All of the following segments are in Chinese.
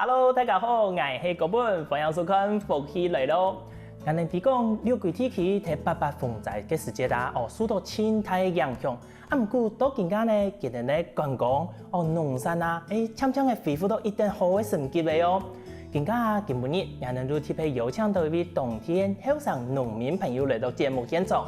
Hello， 大家好，我是高本，欢迎收看福气来咯。人哋提讲六季天气喺八八风灾嘅时节啦，受到天大嘅影响。不过到今家呢，今日咧观光农山啊，悄悄嘅恢复到一定好嘅成绩嚟哦。今家今半日，人哋都特别邀请到一位当天后生农民朋友嚟到节目现场。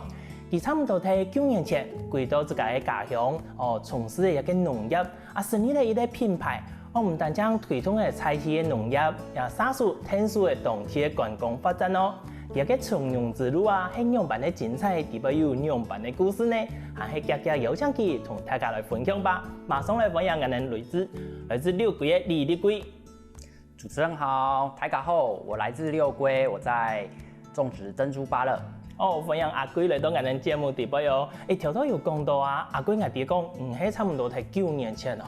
佢差唔多喺9年前回到自家嘅家乡，从事一个农业，成立了一个品牌。唔单止推动嘅菜系嘅农业，也杀出天数嘅当地嘅观光发展咯。一個從農之路啊，係樣板嘅精彩，特別有樣板嘅故事呢，係家家有請佢同大家來分享吧。馬上來歡迎我哋來自六龜嘅李立貴。主持人好，大家好，我來自六龜，我在種植珍珠芭樂。歡迎阿貴來到我哋節目地邊哦。條到有講到啊，阿貴我哋講，係差唔多係9年前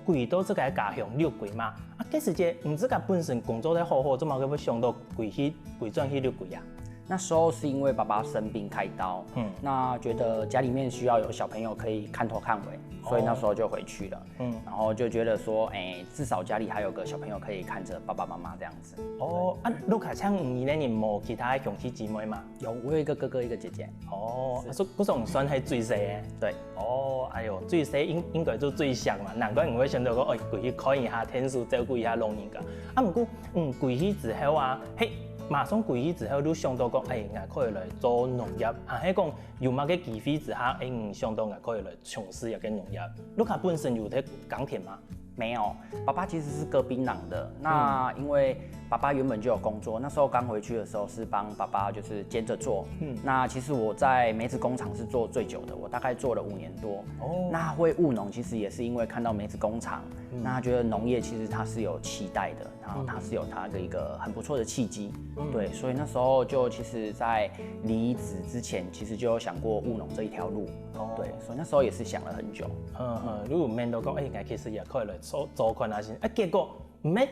回到這個家鄉六龜嘛。嗰時節唔知佢本身工作得好好，怎麼佢會想到回轉去六龜啊？那時候是因為爸爸生病開刀，那覺得家裡面需要有小朋友可以看頭看尾，所以那時候就回去了。然後就覺得說，至少家裡還有個小朋友可以看着爸爸媽媽這樣子。盧卡昌5年你冇其他兄弟姊妹嘛？有，我有一個哥哥，一個姐姐。嗰種算係最細嘅。對。哎呦，最細應該就最強嘛，難怪我會想到講，回去看一下天數，照顧一下老人家。不過，回去之後啊，馬上回去之後，都想到講，我可以來做農業，係講有乜嘅機會之下，想到我可以來從事一個農業。盧卡本身有在耕田嗎？沒有，爸爸其實是割檳榔的。那因為爸爸原本就有工作，那時候剛回去的時候是幫爸爸就是兼着做。那其實我在梅子工廠是做最久的，我大概做了5年多。那會務農其實也是因為看到梅子工廠，那覺得農業其實它是有期待的，然後它是有它的一個很不錯的契機。對，所以那時候就其實在離職之前，其實就有想過務農這一條路。對，所以那時候也是想了很久。如果面到講，我其實也可以來做看下先。結果唔係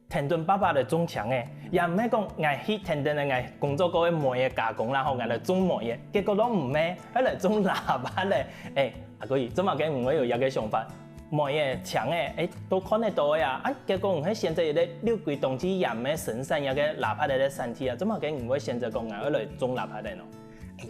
田頓爸爸來種牆嘅，也唔係講我去田頓嘅工作嗰啲梅嘅加工啦，我來種梅嘅。結果都唔係，佢來種喇叭咧。阿哥，怎麼嘅唔會有一個想法？梅嘅牆嘅，都看得到呀。結果唔係現在咧六龜冬季也唔係生產一個喇叭嘅產地啊，怎麼嘅唔會選擇講我來種喇叭咧呢？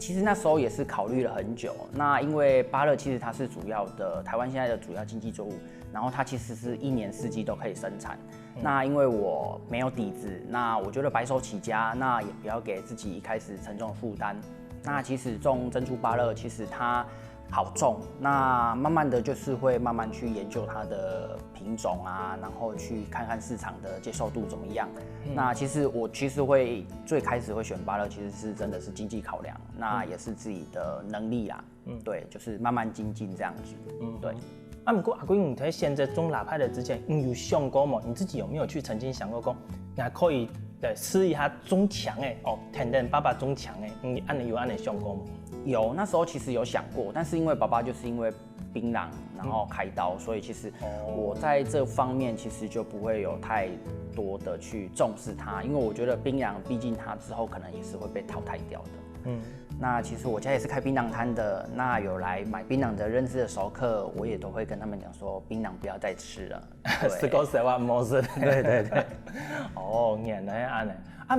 其實那時候也是考慮了很久。那因為芭樂其實它是主要的台灣現在的主要經濟作物，然後它其實是1年4季都可以生產。那因為我沒有底子，那我覺得白手起家，那也不要給自己一開始沉重的負擔。那其實種珍珠芭樂其實它好種，那慢慢的就是會慢慢去研究它的品種啊，然後去看看市場的接受度怎麼樣。那其實我會最開始會選芭樂，其實是真的是經濟考量，那也是自己的能力啦。對，就是慢慢精進這樣子。對。不過阿貴，你喺現在種喇叭的之前，你有想過嗎？你自己有沒有去曾經想過講，我可以試一下種牆誒？田頓爸爸種牆誒，你有想過嗎？有，那時候其實有想過，但是因為爸爸就是因為檳榔然後開刀，所以其實我在這方面其實就不會有太多的去重視它，因為我覺得檳榔畢竟它之後可能也是會被淘汰掉的。那其實我家也是開檳榔攤的，那有來買檳榔的認識的熟客，我也都會跟他們講說，檳榔不要再吃了。食過食話冇事。對對對。原來安尼。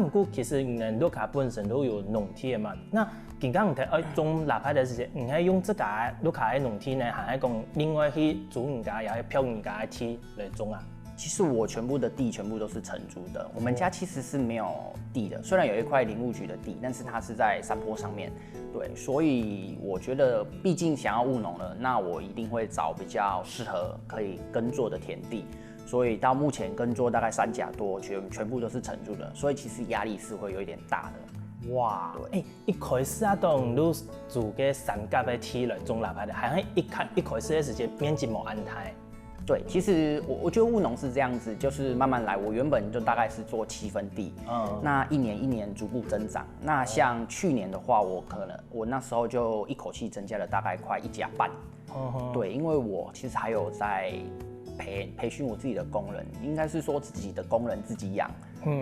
不過其實盧卡本身都有農地嘛，那剛剛你種喇叭的時候，你係用這個盧卡的農地呢，還係講另外去租人家，也係漂人家的地來種啊？其實我全部的地全部都是承租的，我們家其實是沒有地的，雖然有一塊林務局的地，但是它是在山坡上面，對，所以我覺得畢竟想要務農了，那我一定會找比較適合可以耕作的田地，所以到目前耕作大概3甲多，全部都是承租的，所以其實壓力是會有一點大的。哇，一開始當你租個3甲的地來種喇叭的，係一開始的時間面積冇安排。對，其實我覺得務農是這樣子，就是慢慢來。我原本就大概是做7分地，那一年逐步增長。那像去年的話，我那時候就一口氣增加了大概快1甲半。對，因為我其實還有在培训我自己的工人，应该是说自己的工人自己养。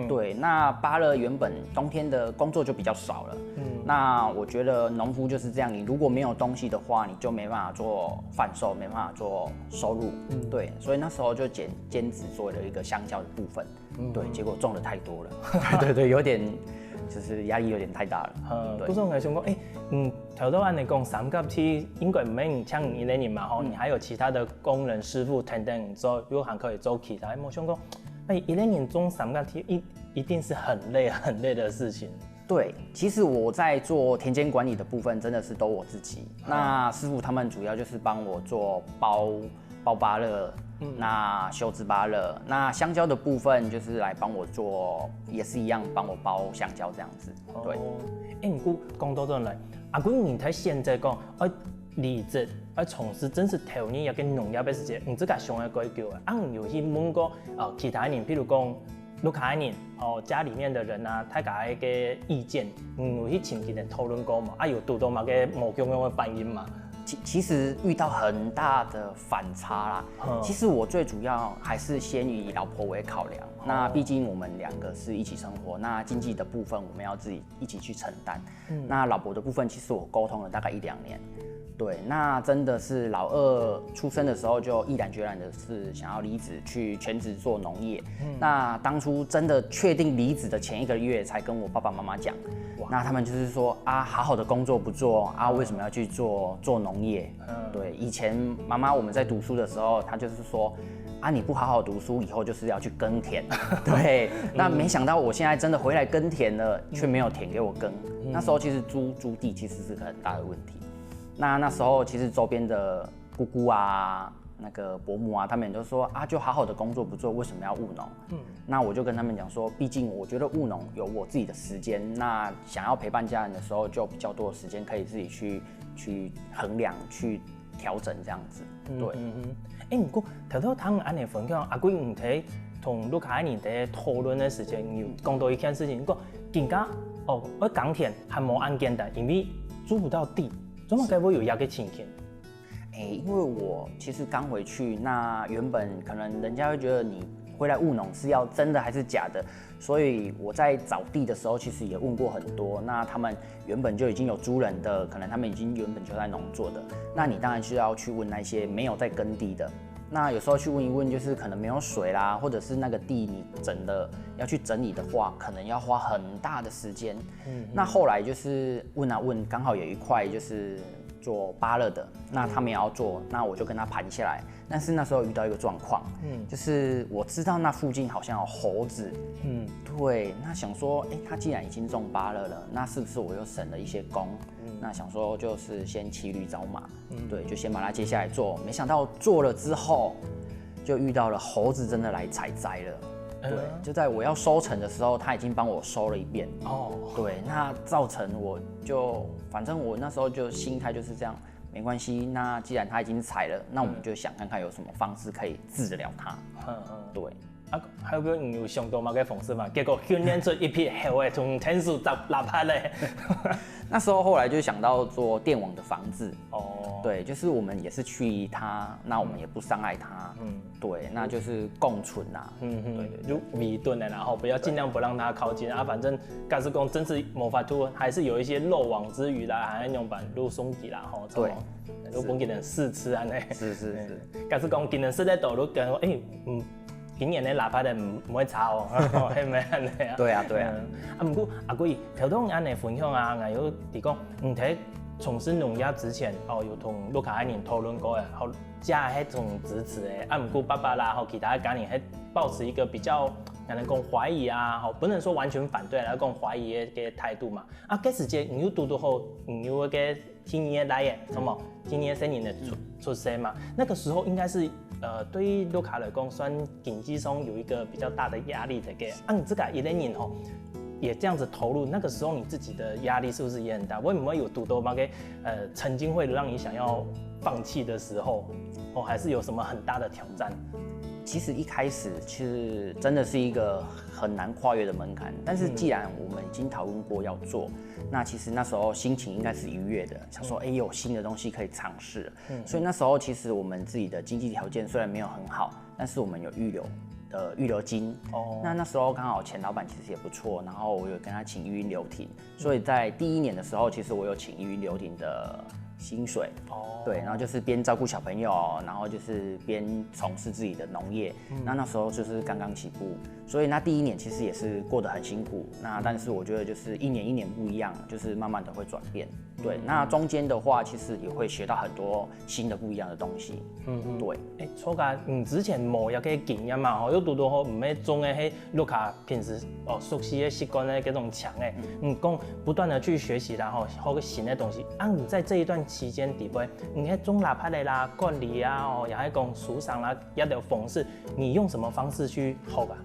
对。那芭乐原本冬天的工作就比较少了。那我觉得农夫就是这样，你如果没有东西的话，你就没办法做贩售，没办法做收入。对。所以那时候就兼职做了一个香蕉的部分。对。结果种的太多了。对，有点。就是压力有点太大了。不是我想讲，头头按你讲3甲期应该唔免抢1年嘛吼，你还有其他的工人师傅等等做，如果还可以做其他，我想讲，1年种3甲期一定是很累的事情。对，其实我在做田间管理的部分真的是都我自己，那师傅他们主要就是帮我做包芭乐。那修枝芭乐，那香蕉的部分就是来帮我做，也是一样帮我包香蕉这样子。对。不过讲到这来，阿贵你睇现在讲，离职从事正式投入一个农业的时节，这个上的规矩啊，有去问过其他人，譬如讲卢卡人家里面的人啊，大家个意见，有去请别人讨论过嘛？有读到嘛个某种的反应嘛？其实遇到很大的反差啦。其实我最主要还是先以老婆为考量。那毕竟我们2个是一起生活，那经济的部分我们要自己一起去承担。那老婆的部分，其实我沟通了大概1-2年。对，那真的是老二出生的时候就毅然决然的是想要离职去全职做农业。那当初真的确定离职的前1个月才跟我爸爸妈妈讲。那他们就是说啊，好好的工作不做啊，为什么要去做农业？对，以前妈妈我们在读书的时候，她就是说啊，你不好好读书，以后就是要去耕田。对，那没想到我现在真的回来耕田了，却没有田给我耕。那时候其实租地其实是个很大的问题。那时候其实周边的姑姑啊、那个伯母啊，他们也都说啊，就好好的工作不做，为什么要务农？那我就跟他们讲说，毕竟我觉得务农有我自己的时间，那想要陪伴家人的时候，就比较多的时间可以自己去衡量、去调整这样子。对。不过头头听安尼分享，阿贵唔睇同卢卡尼在讨论的时间，有讲到一件事情，讲更加耕田还冇按简单，因为租不到地。怎么该不会有一个情形？因为我其实刚回去，那原本可能人家会觉得你回来务农是要真的还是假的，所以我在找地的时候，其实也问过很多。那他们原本就已经有租人的，可能他们已经原本就在农做的，那你当然是要去问那些没有在耕地的。那有时候去问一问，就是可能没有水啦，或者是那个地你要去整理的话，可能要花很大的时间。那后来就是问啊问，刚好有一块就是做芭乐的，那他们也要做，那我就跟他盘下来。但是那时候遇到一个状况，就是我知道那附近好像有猴子，对，那想说，他既然已经种芭乐了，那是不是我又省了一些工？那想说就是先骑驴找马，对，就先把它接下来做。没想到做了之后，就遇到了猴子真的来采摘了。对，就在我要收成的时候，他已经帮我收了一遍。对，那造成我就反正我那时候就心态就是这样，没关系。那既然他已经采了，那我们就想看看有什么方式可以治得了它。对。还有个有上到某个方式嘛，结果训练出一批猴的从天数哪拍嘞。那时候后来就想到做电网的防治。对，就是我们也是去离它，那我们也不伤害它。对，那就是共存呐。对，就迷顿的，然后不要尽量不让它靠近啊。反正盖斯工真是没法度，还是有一些漏网之鱼啦，还用板路松底啦，对，如果给人试吃啊呢。是。盖斯工给人试在道路跟今年的喇叭的唔会吵哦，系咪安尼啊？对啊。不过阿贵头头安尼分享啊，我有提讲，在从事农业之前，有同卢卡安人讨论过的，家迄种支持的，不过爸爸啦，其他家人还保持一个比较，讲怀疑啊，不能说完全反对，来讲怀疑的态度嘛。嗰时节你有读好，你有个今年来的，什么今年3年的出生嘛，那个时候应该是。对于卢卡来讲，算经济上有一个比较大的压力的给。你这个1年也这样子投入，那个时候你自己的压力是不是也很大？会不会有读到某个曾经会让你想要放弃的时候？还是有什么很大的挑战？其实一开始其实真的是一个很难跨越的门槛，但是既然我们已经讨论过要做，那其实那时候心情应该是愉悦的，想说有新的东西可以尝试。所以那时候其实我们自己的经济条件虽然没有很好，但是我们有预留金。那时候刚好前老板其实也不错，然后我有跟他请一云流亭，所以在第1年的时候，其实我有请一云流亭的薪水。对，然后就是边照顾小朋友，然后就是边从事自己的农业。那时候就是刚刚起步，所以那第1年其实也是过得很辛苦。但是我觉得就是一年一年不一样，就是慢慢的会转变。对，那中间的话其实也会学到很多新的不一样的东西。对。错噶，之前冇一个经验嘛，又拄到好唔要种的迄路卡平时熟悉的习惯的嗰种强诶，讲不断的去学习啦，学个新的东西。你在这一段期间底部，你喺种哪拍的啦、管理啊，也喺讲树上啦，也有方式，你用什么方式去学啊？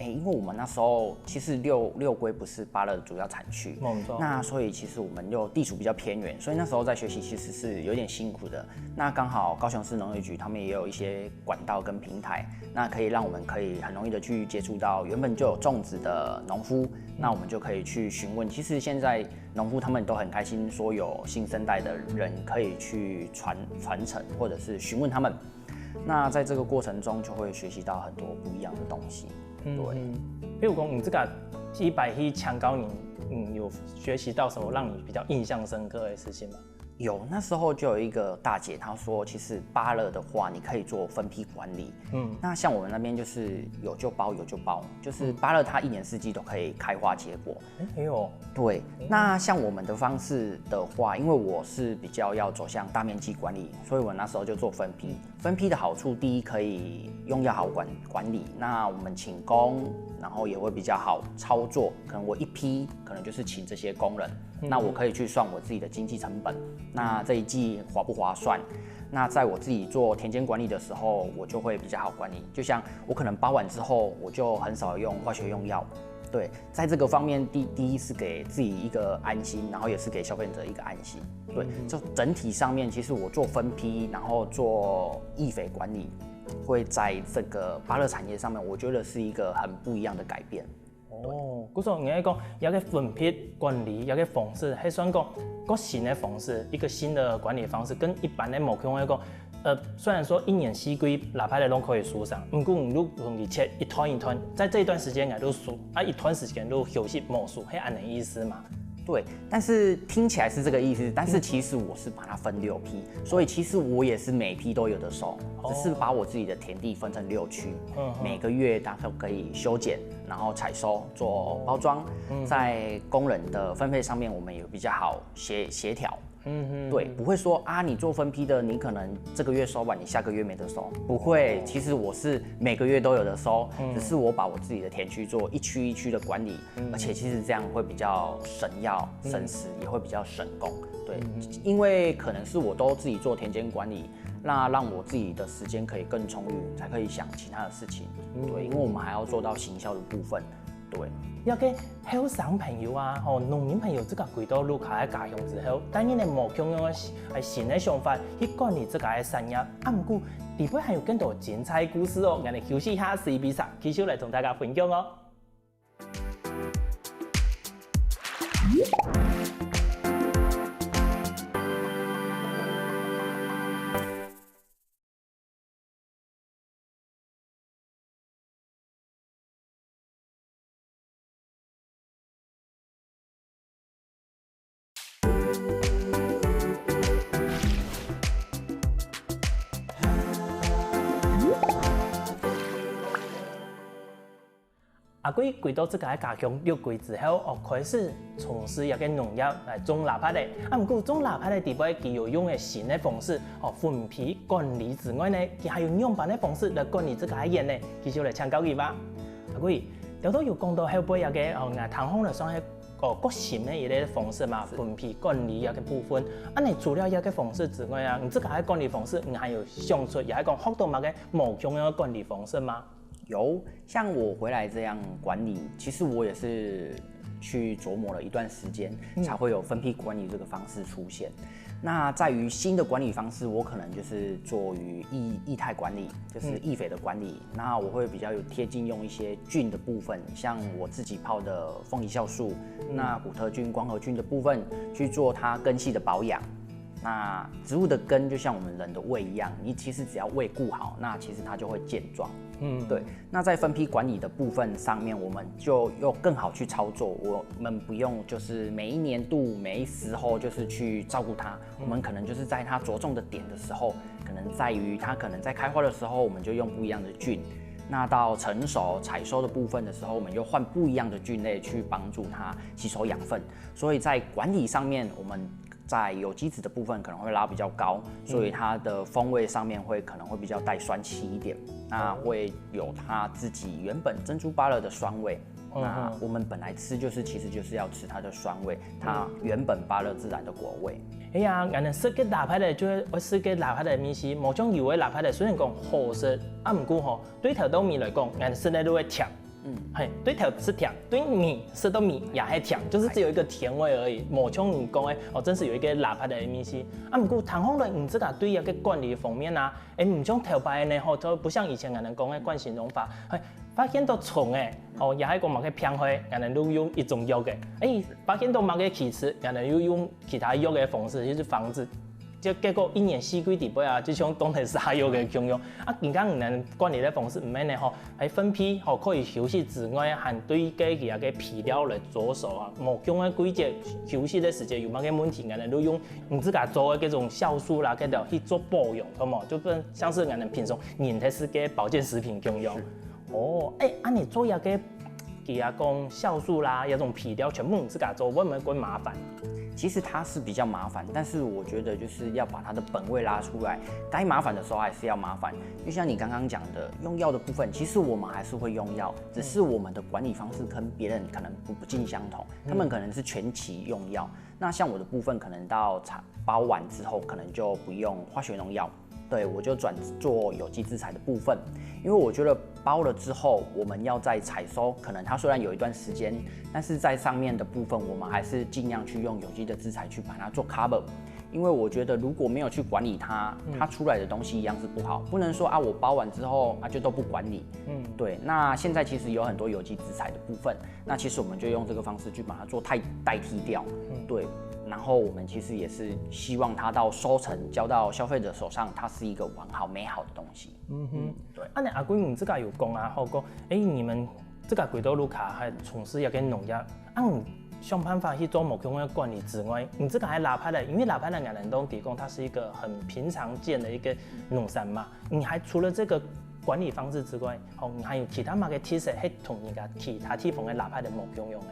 因为我们那时候其实六龟不是芭乐的主要产区，那所以其实我们又地处比较偏远，所以那时候在学习其实是有点辛苦的。那刚好高雄市农业局他们也有一些管道跟平台，那可以让我们可以很容易的去接触到原本就有种植的农夫，那我们就可以去询问。其实现在农夫他们都很开心，说有新生代的人可以去传承或者是询问他们。那在这个过程中就会学习到很多不一样的东西。对，比如讲，你这个100去抢高，你有学习到什么让你比较印象深刻的事情吗？有，那时候就有一个大姐，她说，其实芭乐的话，你可以做分批管理。那像我们那边就是有就包，有就包，就是芭乐它1年4季都可以开花结果。对，那像我们的方式的话，因为我是比较要走向大面积管理，所以我那时候就做分批。分批的好处，第一可以用药好管理，那我们请工，然后也会比较好操作。可能我一批可能就是请这些工人，那我可以去算我自己的经济成本，那这一季划不划算？那在我自己做田间管理的时候，我就会比较好管理。就像我可能包完之后，我就很少用化学用药。对，在这个方面，第一是给自己一个安心，然后也是给消费者一个安心。对，就整体上面，其实我做分批，然后做易肥管理，会在这个芭乐产业上面，我觉得是一个很不一样的改变。古时候你讲有个分批管理，有个方式，还算讲个新的方式，一个新的管理方式，跟一般的牧场来讲。虽然说1年4季哪怕都可以树上，不过如果你切一团一团，在这一段时间都树，一段时间都休息没树，是按的意思嘛？对，但是听起来是这个意思，但是其实我是把它分6批，所以其实我也是每批都有的收，只是把我自己的田地分成6区，每个月大概可以修剪，然后采收做包装，在工人的分配上面我们也比较好协调。对，不会说你做分批的，你可能这个月收完，你下个月没得收，不会。其实我是每个月都有的收，只是我把我自己的田区做一区一区的管理，而且其实这样会比较省药省时，也会比较省工。对，因为可能是我都自己做田间管理，那让我自己的时间可以更充裕，才可以想其他的事情。对，因为我们还要做到行销的部分。对。要给后生朋友啊，农民朋友这个轨道路卡在家乡之后，当然的牧场用的新的想法去管理这个产业。不过里边还有更多精彩故事哦，我们休息一下，CB上继续来同大家分享哦。贵回到这个家乡6季之后，开始从事一个农业来种腊八的。不过种腊八的地方，佢有用的新的方式，分批管理之外呢，佢还有样板的方式来管理这个园呢。继续来请教佢吧。贵，都有讲到后背一个唐风来算个新的一个方式嘛，分批管理一个部分。你除了一个方式之外你这个管理方式，你还有想出也系讲学到某个牧场的管理方式吗？有，像我回来这样管理，其实我也是去琢磨了一段时间，才会有分批管理这个方式出现。那在于新的管理方式，我可能就是做于液态管理，就是易肥的管理。那我会比较有贴近用一些菌的部分，像我自己泡的凤梨酵素，那古特菌、光合菌的部分去做它根系的保养。那植物的根就像我们人的胃一样，你其实只要胃顾好，那其实它就会健壮。对。那在分批管理的部分上面，我们就又更好去操作。我们不用就是每一年度、每一时候就是去照顾它，我们可能就是在它着重的点的时候，可能在于它可能在开花的时候，我们就用不一样的菌。那到成熟采收的部分的时候，我们就换不一样的菌类去帮助它吸收养分。所以在管理上面，我们在有机质的部分可能会拉比较高，所以它的风味上面可能会比较带酸气一点，那会有它自己原本珍珠芭乐的酸味。那我们本来吃其实就是要吃它的酸味，它原本芭乐自然的果味。哎呀，俺们设计腊排的，就是我设计腊排的面是，某种油的腊排的，虽然讲好食，不过吼，对头豆米来讲，俺设计都会甜。嘿，对头是甜，对米吃到米也是甜，就是只有一个甜味而已。某像你讲的哦，真是有一个腊排的面是。不过糖红的，这个对一个管理方面啊，唔像头排呢吼，都不像以前俺们讲的惯性农法，发现到虫哦，也系讲嘛个偏灰，俺们都用一种药的，发现到嘛个起吃，俺们又用其他药的方式，就是防止。就结果一年四季地杯啊，就像当地沙药嘅功用。而家唔能管理的方式唔免呢吼，喺分批可以休息之外，还对其他嘅皮料来着手啊。某种嘅季节休息的时间有乜嘅问题，俺们都用自家做嘅嗰种酵素啦，嗰条去做保养，好冇？就跟像是俺们平常人体是嘅保健食品功用。哦，你做一个其他讲酵素啦，一种皮料全部自家做，会唔会更麻烦？其实它是比较麻烦，但是我觉得就是要把它的本味拉出来，该麻烦的时候还是要麻烦。就像你刚刚讲的，用药的部分，其实我们还是会用药，只是我们的管理方式跟别人可能不尽相同，他们可能是全期用药，那像我的部分可能到包完之后，可能就不用化学农药。对，我就转做有机制裁的部分，因为我觉得包了之后，我们要再采收，可能它虽然有一段时间，但是在上面的部分，我们还是尽量去用有机的制裁去把它做 cover， 因为我觉得如果没有去管理它，它出来的东西一样是不好，不能说我包完之后就都不管理。对。那现在其实有很多有机制裁的部分，那其实我们就用这个方式去把它做代替掉。对。然后我们其实也是希望它到收成交到消费者手上，它是一个完好美好的东西。对。那阿贵，你这个有讲啊，好讲，你们这个贵州卢卡还从事一个农业，想办法去做某种的管理之外，你这个还腊排的，因为腊排的俺们都提供，它是一个很平常见的一个农产嘛，你还除了这个管理方式之外，你还有其他嘛个特色，系同一个其他地方的腊排的某种用的。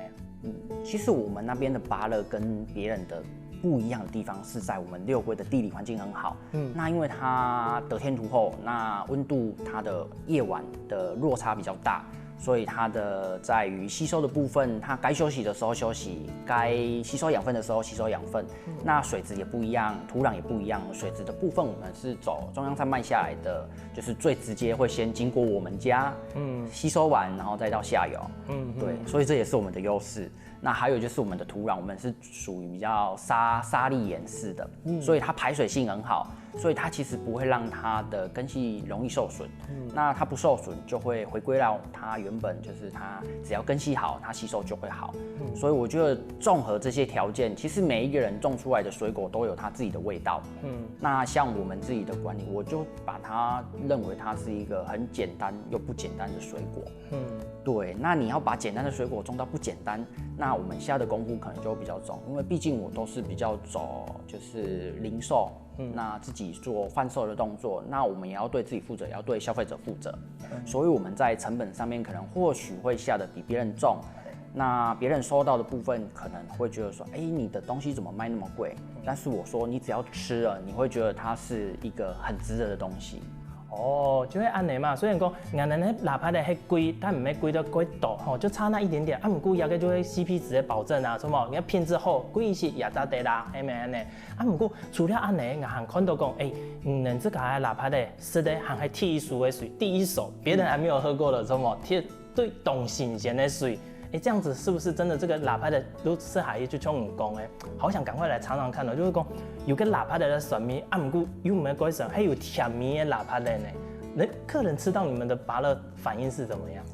其实我们那边的芭乐跟别人的不一样的地方是在我们六龟的地理环境很好。那因为它得天独厚，那温度它的夜晚的落差比较大，所以它的在于吸收的部分，它该休息的时候休息，该吸收养分的时候吸收养分。那水质也不一样，土壤也不一样。水质的部分我们是走中央山脉下来的，就是最直接会先经过我们家，吸收完然后再到下游。对，所以这也是我们的优势。那还有就是我们的土壤，我们是属于比较沙砾岩式的，所以它排水性很好，所以它其实不会让它的根系容易受损。那它不受损就会回归到它原本，就是它只要根系好，它吸收就会好。所以我觉得综合这些条件，其实每一个人种出来的水果都有它自己的味道。那像我们自己的管理，我就把它认为它是一个很简单又不简单的水果。对，那你要把简单的水果种到不简单，那我们下的功夫可能就比较重，因为毕竟我都是比较走就是零售，那自己做贩售的动作，那我们也要对自己负责，也要对消费者负责，所以我们在成本上面可能或许会下的比别人重，那别人收到的部分可能会觉得说，你的东西怎么卖那么贵？但是我说你只要吃了，你会觉得它是一个很值得的东西。就会安尼嘛。虽然讲俺们迄腊排的迄贵，但唔会贵到贵多，就差那一点点。不过也个就会 CP 值的保证啊，什么？你看品质好，贵是也咋得啦，系咪安尼？不过除了安尼，俺还看到讲，恁这个腊排的是的，还系第一手的水，第一手，别人还没有喝过的，什么？对，懂新鲜的水。这样子是不是真的？这个腊排的都是海就像你讲的，好想赶快来尝尝看的。就是讲有个腊排的酸味，不过有没有改善？还有甜味的腊排的呢？那客人吃到你们的芭乐反应是怎么样？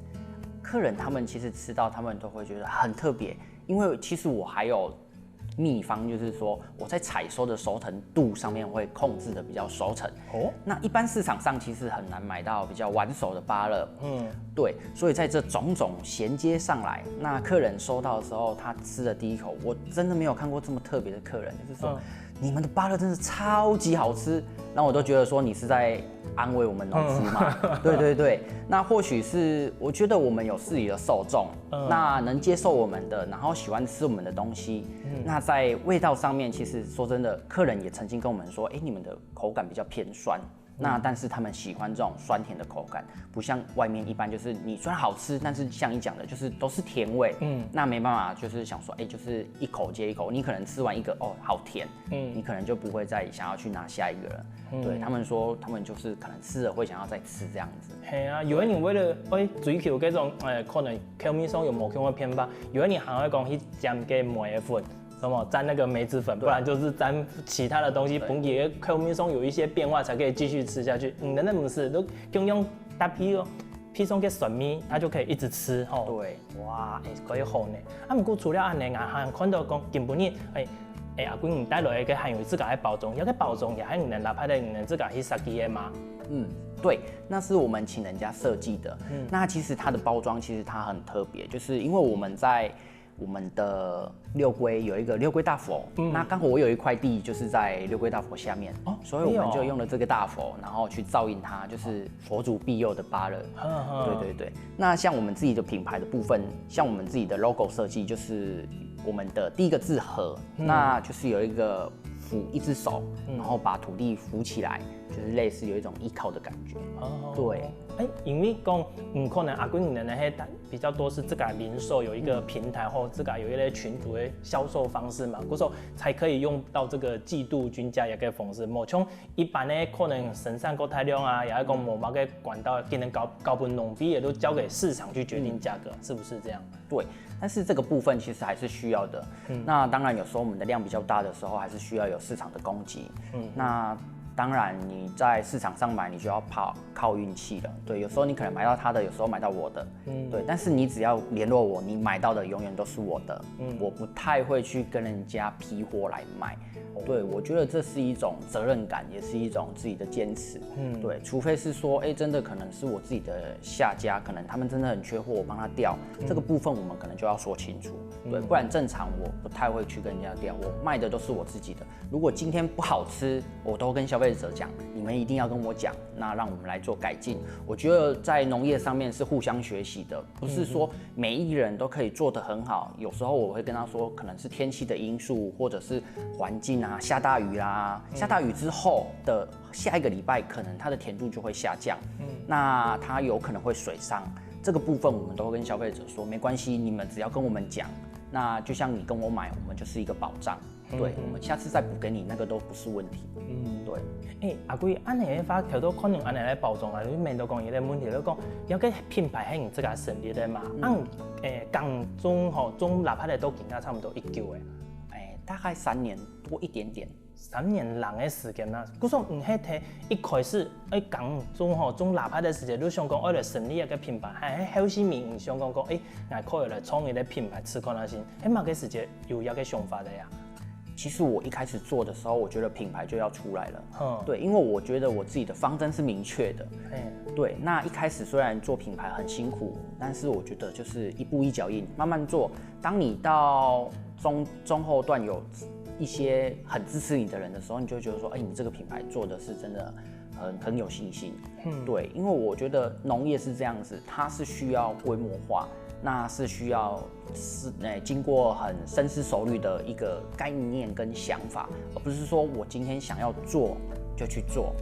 客人他们其实吃到，他们都会觉得很特别，因为其实我还有秘方，就是说我在采收的熟成度上面会控制的比较熟成。那一般市场上其实很难买到比较完熟的芭乐。对，所以在这种种衔接上来，那客人收到的时候，他吃了第一口，我真的没有看过这么特别的客人，就是说。你们的芭乐真是超级好吃，那我都觉得说你是在安慰我们农夫嘛。对，那或许是我觉得我们有适宜的受众，那能接受我们的，然后喜欢吃我们的东西，那在味道上面，其实说真的，客人也曾经跟我们说，你们的口感比较偏酸。那但是他们喜欢这种酸甜的口感，不像外面一般就是你虽然好吃，但是像你讲的，就是都是甜味。那没办法，就是想说，就是一口接一口，你可能吃完一个好甜，你可能就不会再想要去拿下一个了。对他们说，他们就是可能吃了会想要再吃这样子。系啊，有的人为了追求这种可能口味上有某种的偏方，有的人还会讲去沾个梅粉。什么沾那个梅子粉，不然就是沾其他的东西，本体口味上有一些变化才可以继续吃下去。那不是都用搭配上个蒜米，它就可以一直吃吼。对，哇，可以好呢。不过除了安尼，还看到讲根本你阿贵你带来个含有自家的包装，要个包装也还能哪怕的能自家去设计的吗？对，那是我们请人家设计的。那其实它的包装其实它很特别，就是因为我们在我们的六龟有一个六龟大佛，那刚好我有一块地就是在六龟大佛下面，所以我们就用了这个大佛，然后去照应它，就是佛祖庇佑的芭乐。对。那像我们自己的品牌的部分，像我们自己的 logo 设计，就是我们的第一个字和，那就是有一个扶一只手，然后把土地扶起来，就是类似有一种依靠的感觉。对。因为讲，可能阿贵你的那些比较多是自家零售有一个平台或自家有一类群组的销售方式嘛，故说才可以用到这个季度均价一个方式。无像一般的可能生产过太量啊，也讲无某个管道，可能高分农费也都交给市场去决定价格，是不是这样？对，但是这个部分其实还是需要的。那当然有时候我们的量比较大的时候，还是需要有市场的供给。那当然，你在市场上买，你就要靠运气了。对，有时候你可能买到他的，有时候买到我的。对，但是你只要联络我，你买到的永远都是我的。我不太会去跟人家批货来卖。对，我觉得这是一种责任感，也是一种自己的坚持。对，除非是说，真的可能是我自己的下家，可能他们真的很缺货，我帮他调，这个部分我们可能就要说清楚。对，不然正常我不太会去跟人家调，我卖的都是我自己的。如果今天不好吃，我都跟消费者讲，你们一定要跟我讲，那让我们来做改进。我觉得在农业上面是互相学习的，不是说每一个人都可以做得很好。有时候我会跟他说，可能是天气的因素，或者是环境啊，下大雨啦，下大雨之后的下一个礼拜，可能它的甜度就会下降，那它有可能会水伤。这个部分我们都会跟消费者说，没关系，你们只要跟我们讲，那就像你跟我买，我们就是一个保障。对，我们下次再补给你，那个都不是问题。对。阿贵，安尼发条都可能安尼来包装啊，你面都讲伊个问题，你讲要个品牌係你自家成立的嘛？港中中哪怕的都更加差不多1久大概3年多一点点。3年lang的时间啦，故说迄提一开始港中哪怕的时间，你想讲来成立一个品牌，还好些面想讲我可以来创一个品牌吃看下先，嘛个时间有一个想法的呀。其实我一开始做的时候，我觉得品牌就要出来了。对，因为我觉得我自己的方针是明确的。对，那一开始虽然做品牌很辛苦，但是我觉得就是一步一脚印，慢慢做。当你到中后段有一些很支持你的人的时候，你就会觉得说，你这个品牌做的是真的很有信心。对，因为我觉得农业是这样子，它是需要规模化。那是需要经过很深思熟虑的一个概念跟想法，而不是说我今天想要做就去做。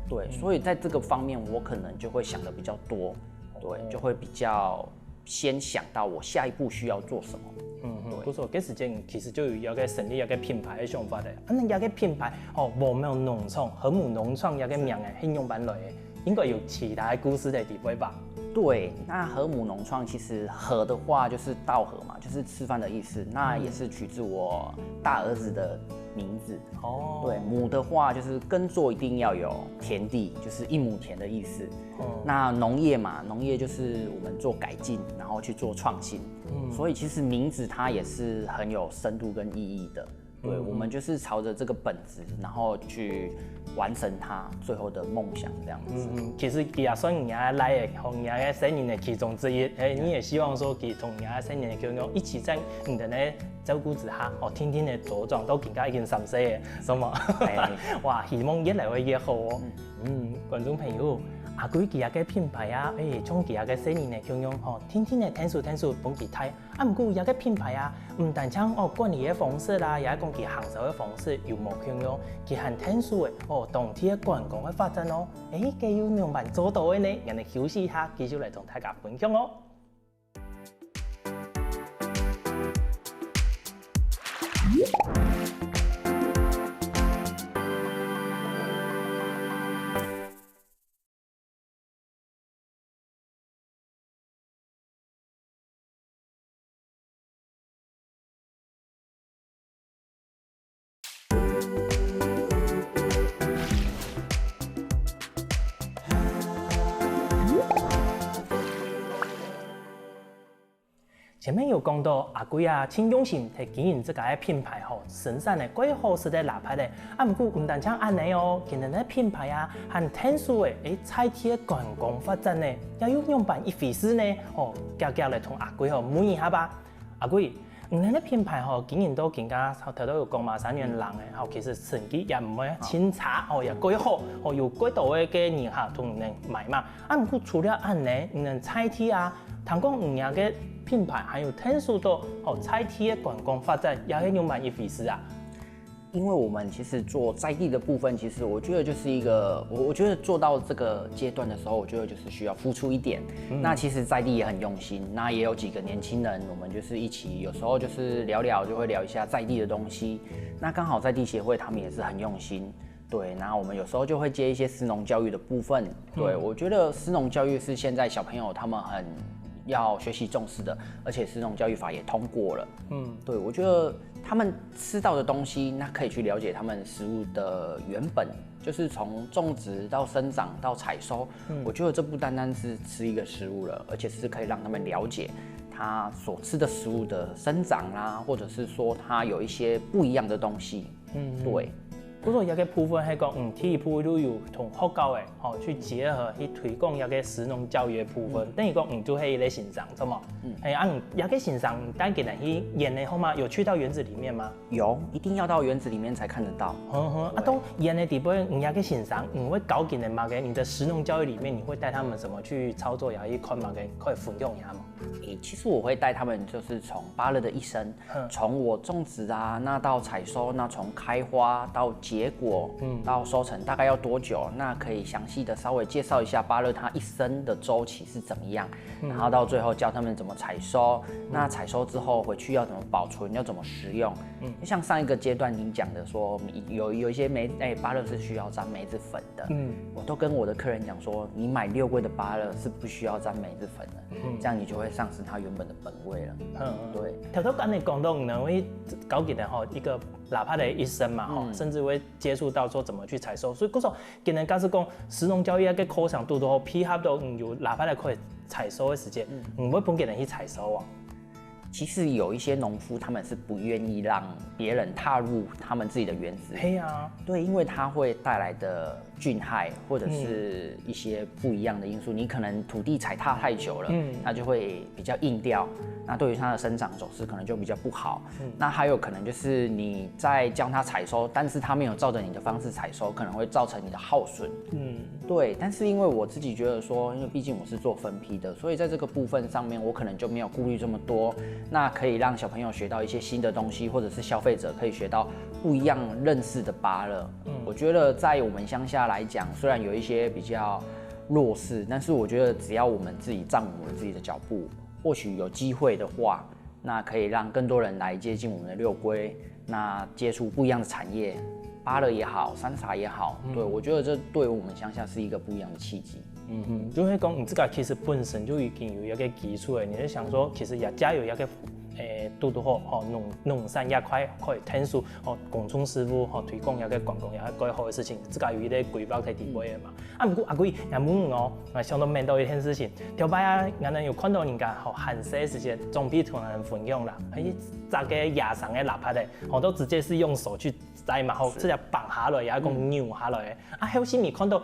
对，所以在这个方面我可能就会想的比较多，对，就会比较先想到我下一步需要做什么。不错，这时间其实就有一个成立一个品牌的想法的。那一个品牌无没有农创和睦农创一个名的应用版来的，应该有其他的故事在底背吧？对，那和睦农创其实和的话就是稻禾嘛，就是吃饭的意思。那也是取自我大儿子的名字。对，亩的话就是耕作一定要有田地，就是1亩田的意思。那农业嘛，农业就是我们做改进，然后去做创新。所以其实名字它也是很有深度跟意义的。对，我们就是朝着这个本质，然后去完成他最后的梦想这样子。其实佢也算你阿来的，和你阿个生年的其中之一。你也希望说，佢同你阿生年的狗狗一起在你的呢照顾之下，天天的茁壮，都更加已经3歲嘅，是嘛？哇，希望越來越好哦。觀眾朋友。阿貴佢個品牌啊，從佢個生年的狗狗，天天的聽數幫佢睇。唔過有個品牌啊，唔單將管理的方式啦，也講佢行銷的方式有冇狗狗，佢係聽數的當地的觀光的發展哦。佢有兩萬做到的呢，人哋休息一下，繼續嚟同大家分享哦。前面有講到阿貴啊，挺用心喺經營這個品牌吼，生產的貴好食的臘排咧。唔過唔單止安尼哦，今日嘅品牌啊，和特殊的菜地的觀光發展呢，也有樣辦一回事呢。夾嚟同阿貴問一下吧。阿貴，你嘅品牌經營到更加頭都有講嘛，3年lang嘅，其實成績也唔係清差，也貴好，有幾多嘅人客同人買嘛。唔過除了安尼，你嘅菜地啊，談講你嘅品牌還有特殊的菜地的觀光發展，也係用蠻一回事啊。因為我們其實做在地的部分，其實我覺得就是一個，我覺得做到這個階段的時候，我覺得就是需要付出一點。那其實在地也很用心，那也有幾個年輕人，我們就是一起，有時候就是聊聊，就會聊一下在地的東西。那剛好在地協會他們也是很用心，對。那我們有時候就會接一些食農教育的部分，對。我覺得食農教育是現在小朋友他們很要學習重視的，而且食農教育法也通過了。對，我覺得他們吃到的東西，那可以去了解他們食物的原本，就是從種植到生長到採收。我覺得這不單單是吃一個食物了，而且是可以讓他們了解他所吃的食物的生長啦，或者是說他有一些不一樣的東西。對。嗰個有個部分係講，體育部都有同學校嘅，去結合去推廣有個食農教育嘅部分。等於講，都係一個欣賞，錯嘛？有個欣賞帶給人去演的好嗎？有去到園子裡面嗎？有，一定要到園子裡面才看得到。當演的地方，你有個欣賞，你會搞緊的嘛？嘅你的食農教育裡面，你會帶他們怎麼去操作？也去看嘛？嘅可以分享一下嗎？其實我會帶他們，就是從芭樂的一生，從我種植啊，那到採收，那從開花到結果，到收成大概要多久？那可以詳細的稍微介紹一下芭樂它一生的週期是怎麼樣，然後到最後教他們怎麼採收，那採收之後回去要怎麼保存，要怎麼食用。像上一個階段您講的說，有一些芭樂是需要沾梅子粉的，我都跟我的客人講說，你買6桂的芭樂是不需要沾梅子粉的，這樣你就會喪失它原本的本味了。對。頭頭剛你講到，你會搞緊的一個臘排的一生嘛，甚至會接觸到說怎麼去採收，所以嗰時候今日假使講食農教育嘅課程都好配合到有臘排來可以採收的時間，唔會幫給人去採收啊。其實有一些農夫，他們是不願意讓別人踏入他們自己的園子。對，因為它會帶來的菌害或者是一些不一樣的因素，你可能土地踩踏太久了，它就會比較硬掉，那對於它的生長走勢可能就比較不好。那還有可能就是你在教它採收，但是它沒有照着你的方式採收，可能會造成你的耗損。對。但是因為我自己覺得說，因為畢竟我是做分批的，所以在這個部分上面，我可能就沒有顧慮這麼多。那可以讓小朋友學到一些新的東西，或者是消費者可以學到不一樣認識的芭樂。我覺得在我們鄉下來講，雖然有一些比較弱勢，但是我覺得只要我們自己站穩我們自己的腳步，或許有機會的話，那可以讓更多人來接近我們的6桂，那接觸不一樣的產業，芭樂也好，山茶也好，對，我覺得這對我們鄉下是一個不一樣的契機。就係講你這個其實本身就已經有一個基礎誒，你就想說其實也加有一個拄好吼，农山也快可以天数吼，工村师傅吼推广也个观光也个好的事情，自家有伊咧规划在底位的嘛。不过阿贵也问哦，想到面对一件事情，条摆啊，俺们有看到人家吼韩式时间总比同人分享啦，扎个野生的腊八的，吼都直接是用手去摘嘛，吼直接绑下来，也讲扭下来。有时咪看到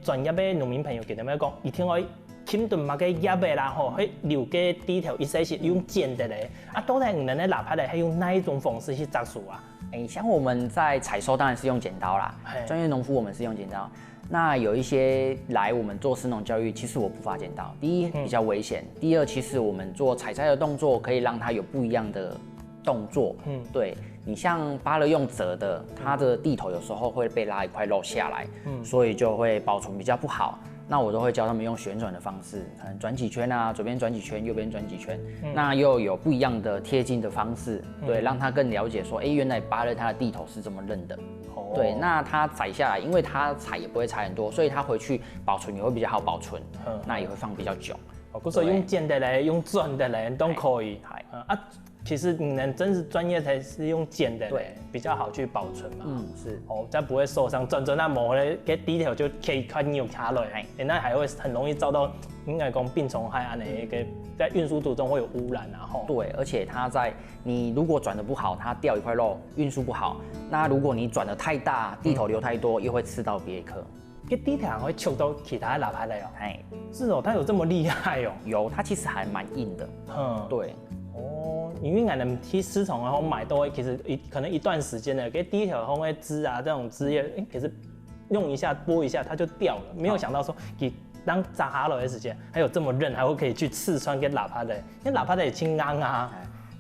专业的农民朋友给他们讲，一天可以砍顿嘛个叶的啦，吼，留个底条一些是用剪的嘞。到底我们的腊八的，用哪一种方式去摘树啊？像我们在采收当然是用剪刀啦，专业农夫我们是用剪刀。那有一些来我们做食农教育，其实我不发剪刀。第一比较危险，第二其实我们做采摘的动作可以让它有不一样的动作。对你像芭乐用折的，它的地头有时候会被拉一块肉下来，所以就会保存比较不好。那我都会教他们用旋转的方式，可能转几圈啊，左边转几圈，右边转几圈，那又有不一样的贴近的方式，对，让他更了解说，原来芭乐它的地头是这么韧的。对，那它采下来，因为它采也不会采很多，所以它回去保存也会比较好保存，那也会放比较久。所以用剪的嘞，用转的嘞都可以。其实你能真是专业才是用剪的嘞，比较好去保存嘛。是。才不会受伤，转那磨咧，给底条就可以快扭下来，那还会很容易遭到应该讲病虫害啊，那个在运输途中会有污染啊。对，而且它在你如果转得不好，它掉一块肉，运输不好。那如果你转得太大，地头留太多，又会刺到别颗。这底条会揪到其他的腊八类哦。是哦，它有这么厉害哦？有，它其实还蛮硬的。对。因为俺们去市场然后买都会，其实可能一段时间的，给第一条后面枝啊这种枝叶，可是用一下拨一下它就掉了，没有想到说给当扎下来的时间还有这么韧，还会可以去刺穿跟腊八的，因为腊八的也轻刚啊，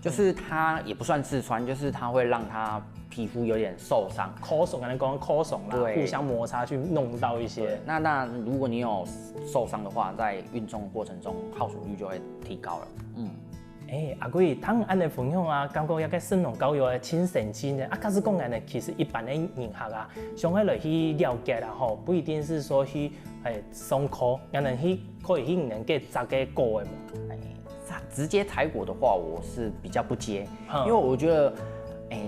就是它也不算刺穿，就是它会让它皮肤有点受伤，抠手可能讲抠手啦，互相摩擦去弄到一些。那如果你有受伤的话，在运送过程中耗损率就会提高了。阿贵，当安尼分享啊，感觉一个食农教育的轻省轻的，假使讲安尼，其实一般的人客啊，上海来去了解啦吼，不一定是说去上课，可能去可以去能给摘个果的嘛。直接采果的话，我是比较不接，因为我觉得。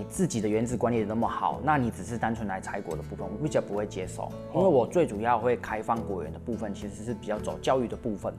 自己的园子管理得那么好，那你只是单纯来采果的部分，我比较不会接受，因为我最主要会开放果园的部分，其实是比较走教育的部分。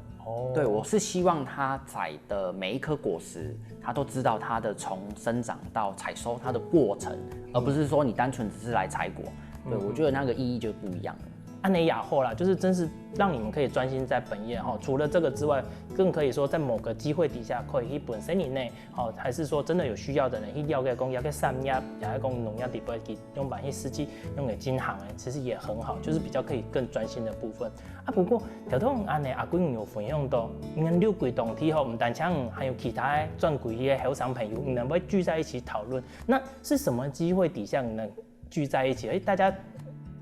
对，我是希望他采的每一颗果实，他都知道它的从生长到采收它的过程，而不是说你单纯只是来采果。对，我觉得那个意义就不一样了。安内亚后啦，就是真是让你们可以专心在本业哈。除了这个之外，更可以说在某个机会底下，可以去本身以内，还是说真的有需要的人去了解讲，了解产业，了解讲农业底部去用把一实际用给金行其实也很好，就是比较可以更专心的部分。不过条通安内阿贵有分享到，你们六鬼同体唔单枪，还有其他专柜的后生朋友，你们会聚在一起讨论。那是什么机会底下你们聚在一起？大家。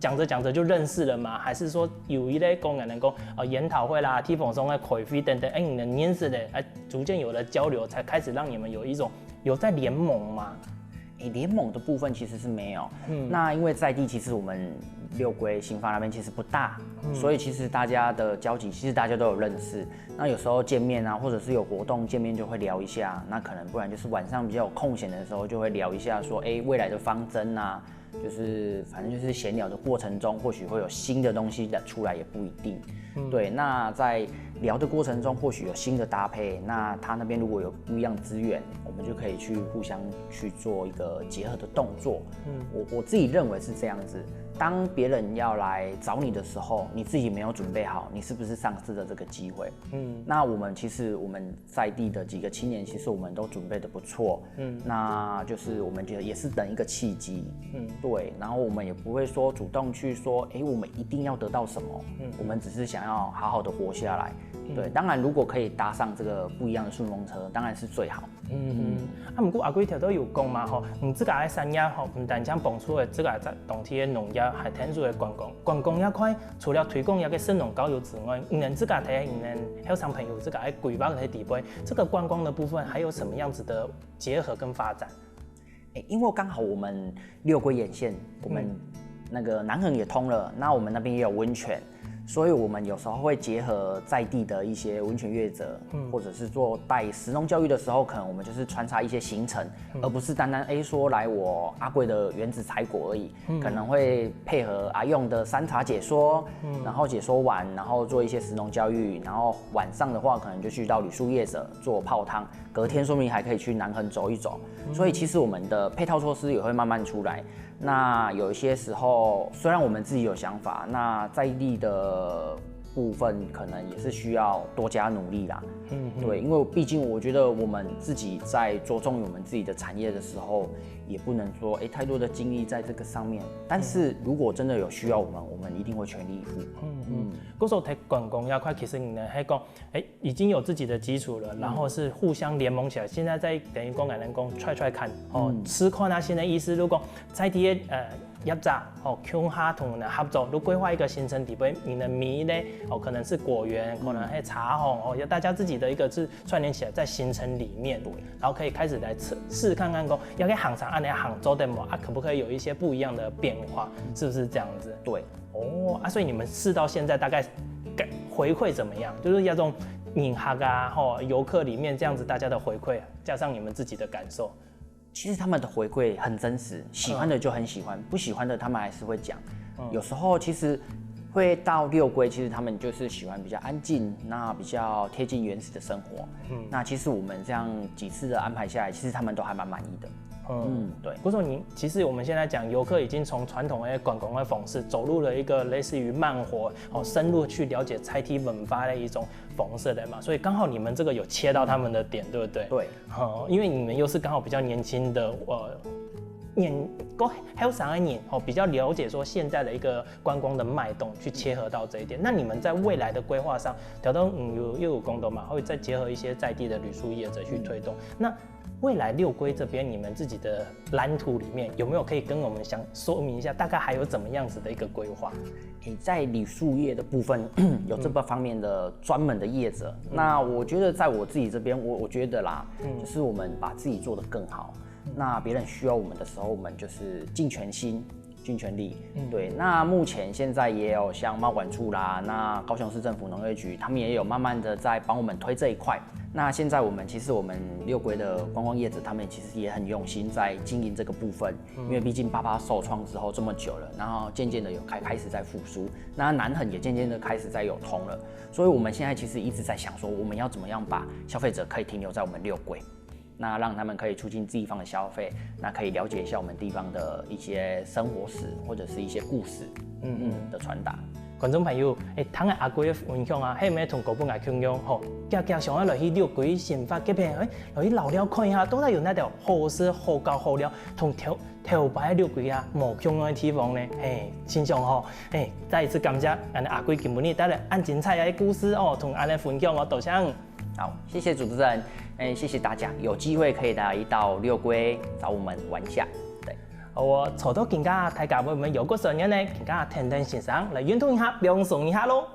讲着讲着就认识了吗？还是说有一类公园能够研讨会啦、踢风松的会飞等等，你们认识的，逐渐有了交流，才开始让你们有一种有在联盟吗？联盟的部分其实是没有。那因为在地其实我们六龟新发那边其实不大，所以其实大家的交集其实大家都有认识。那有时候见面啊，或者是有活动见面就会聊一下。那可能不然就是晚上比较有空闲的时候就会聊一下说，未来的方针啊。就是反正就是闲聊的过程中，或许会有新的东西出来，也不一定。对，那在聊的过程中，或许有新的搭配。那他那边如果有不一样的资源，我们就可以去互相去做一个结合的动作。我自己认为是这样子。当别人要来找你的时候，你自己没有准备好，你是不是丧失了这个机会？那我们其实我们在地的几个青年，其实我们都准备的不错。那就是我们觉得也是等一个契机。对，然后我们也不会说主动去说，我们一定要得到什么。我们只是想要好好的活下来。对，当然如果可以搭上这个不一样的顺风车，当然是最好。不过阿贵条都有讲嘛吼，这个产业吼，唔单将蹦出的这个在当地的农业，还天数的观光也块，除了推广一个食农教育之外，这个睇后生朋友这个规划的地位，这个观光的部分还有什么样子的结合跟发展？因为刚好我们六龟沿线，我们那个南横也通了，那我们那边也有温泉。所以我们有时候会结合在地的一些温泉业者，或者是做带食农教育的时候，可能我们就是穿插一些行程，而不是单单说来我阿贵的原子采果而已，可能会配合阿用的山茶解说，然后解说完，然后做一些食农教育，然后晚上的话可能就去到旅宿业者做泡汤，隔天说明还可以去南横走一走，所以其实我们的配套措施也会慢慢出来。那有一些时候，虽然我们自己有想法，那在地的部分可能也是需要多加努力啦。对，因为毕竟我觉得我们自己在着重于我们自己的产业的时候，也不能说太多的精力在这个上面。但是如果真的有需要我们一定会全力以赴。嗰时候睇观光要快，其实你呢还讲，已经有自己的基础了，然后是互相联盟起来。现在在等于讲给人讲踹看，吃看啊，现在意思如果在地的业者共下同人合作，如规划一个行程底边，你的米呢可能是果园，可能还茶红要大家自己的一个是串联起来在行程里面，然后可以开始来试看看讲，要给行程按你行走的嘛可不可以有一些不一样的变化，是不是这样子？对。所以你们试到现在大概回馈怎么样？就是要这种引客啊，游客里面这样子大家的回馈，加上你们自己的感受。其实他们的回馈很真实，喜欢的就很喜欢，不喜欢的他们还是会讲。有时候其实会到六龟，其实他们就是喜欢比较安静，那比较贴近原始的生活。那其实我们这样几次的安排下来，其实他们都还蛮满意的。对。不过其实我们现在讲游客已经从传统的观光的方式走入了一个类似于慢活，深入去了解菜地文化的一种方式的嘛，所以刚好你们这个有切到他们的点，对不对？对。因为你们又是刚好比较年轻的还有3年比较了解说现在的一个观光的脉动，去切合到这一点。那你们在未来的规划上，调到又有功德嘛，会再结合一些在地的旅宿业者去推动。那未来六龟这边，你们自己的蓝图里面有没有可以跟我们说明一下，大概还有怎么样子的一个规划？在旅宿业的部分有这方面的专门的业者。那我觉得在我自己这边，我觉得啦，就是我们把自己做得更好。那别人需要我们的时候，我们就是尽全心、尽全力。对。那目前现在也有像猫管处啦，那高雄市政府农业局，他们也有慢慢的在帮我们推这一块。那现在我们六龟的观光业者，他们其实也很用心在经营这个部分，因为毕竟爸受创之后这么久了，然后渐渐的有开始在复苏，那南横也渐渐的开始在有通了，所以我们现在其实一直在想说，我们要怎么样把消费者可以停留在我们六龟。那让他们可以促进地方的消费，那可以了解一下我们地方的一些生活史或者是一些故事，的传达。观众朋友，听阿贵的分享啊，迄咩同高本来分享吼，上下来去六龟新发这边，来去老了看一下，到底有那条好吃、好高、好料，同头摆六龟啊，无相的地方呢？真上吼，再一次感谢阿贵今日带来按精彩的故事同安尼分享多谢。好，谢谢主持人，谢谢大家，有机会可以来到六龟找我们玩一下。对，我找到更加大家为我们有个什么呢？更加听听先生来运动一下，放松一下咯。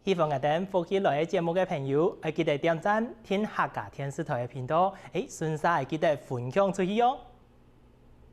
希望我哋福喜来节目嘅朋友，记得点赞、听客家电视台嘅频道，顺势记得分享出去哦。